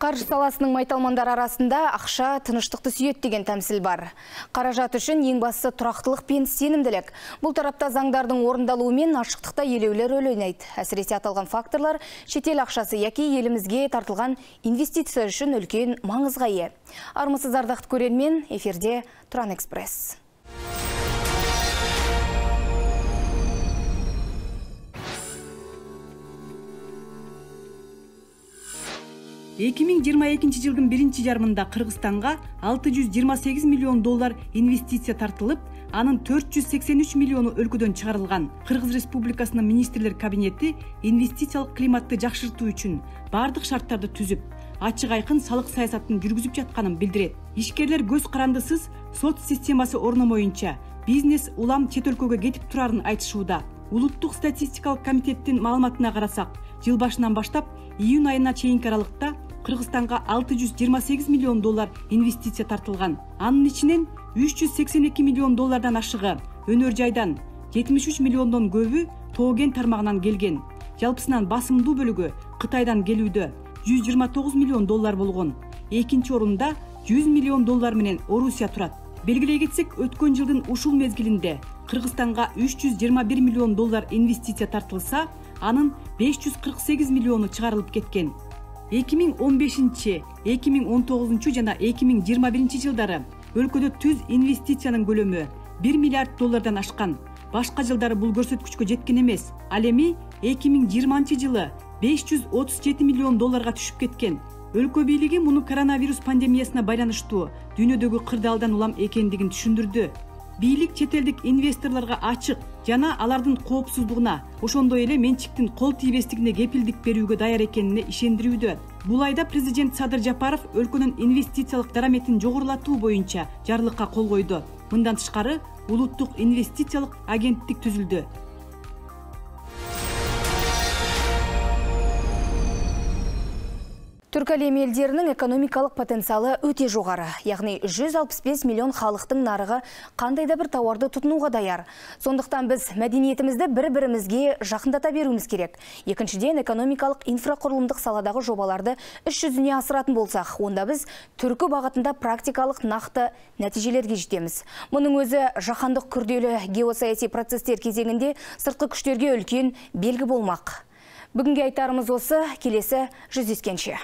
Қаржы саласының майталмандар арасында ақша тыныштықты сүйет деген тәмсіл бар. Қаражат үшін ең бастысы тұрақтылық пен сенімділік. Бұл тарапта заңдардың орындалуы мен ашықтықта елеулі рөл ойнайды. Әсіресе аталған факторлар шетел ақшасы яки елімізге тартылған инвестиция үшін үлкен маңызға ие. Армысыз ардақты көрермен, эфирде Тұран Экспресс. жылдың биринчи жарымында Кыргызстанга 628 миллион доллар инвестиция тартылып, анын 483 миллиону өлкөдөн чыгарылган. Кыргыз Республикасынын министрлер кабинети инвестициялык климатты жакшыртуу үчүн бардык шарттарды түзүп, ачык айкын салык саясатын жүргүзүп жатканын билдирет. Ишкерлер көз карандысыз сот системасы орномоюнча бизнес улам чет өлкөгө кетип турарын айтышууда. Улуттук статистикалык комитеттин маалыматына карасак, жыл башынан баштап июнь айына чейинки аралыкта Кыргызстанга 628 миллион доллар инвестиция тартылган. Анын ичинен 382 миллион доллардан ашыгы өнөр жайдан, 73 миллиондон көбү Тоо-Кен тармагынан келген. Жалпысынан басымдуу бөлүгү Кытайдан келүүдө 129 миллион доллар болгон. Экинчи орунда 100 миллион доллар менен Орусия турат. Белгилей кетсек, өткөн жылдын ушул мезгилинде Кыргызстанга 321 миллион доллар инвестиция тартылса, анын 548 миллиону чыгарылып кеткен. 2015, 2019 жана 2021 жылдары өлкөдө түз инвестициянын көлөмү 1 миллиард доллардан ашкан. Башка жылдары бул көрсөткүчкө жеткен эмес. Ал эми 2020 жылы 537 миллион долларга түшүп кеткен. Өлкө бийлиги муну коронавирус пандемиясына байланыштуу дүйнөдөгү кырдаалдан улам экендигин түшүндүрдү. Бийлик четелдик инвесторлорго ачык жана алардын коопсуздугуна, ошондой эле менчиктин кол тийбестигине кепилдик берүүгө даяр экенине ишендирүүдө. Бул айда президент Садыр Жапаров өлкөнүн инвестициялык дараметин жогорулатуу боюнча жарлыкка кол койду. Мындан тышкары, улуттук инвестициялык агенттик түзүлдү. Түрк әлем елдерінің экономикалық потенциалы өте жоғары. Яғни 165 миллион халықтың нарығы қандайда бір тауарды тұтынуға даяр. Сондықтан біз мәдениетімізді бір-бірімізге жақындата беруіміз керек. Екіншіден, экономикалық инфрақұрылымдық саладағы жобаларды іс жүзіне асыратын болсақ, онда біз түркі бағытында практикалық нақты нәтижелерге жетеміз. Мұның өзі жаһандық күрделі геосаяси процестер кезеңінде сыртқы күштерге үлкен белгі болмақ. Бүгінге айтарымыз осы, келесі жүздескенше.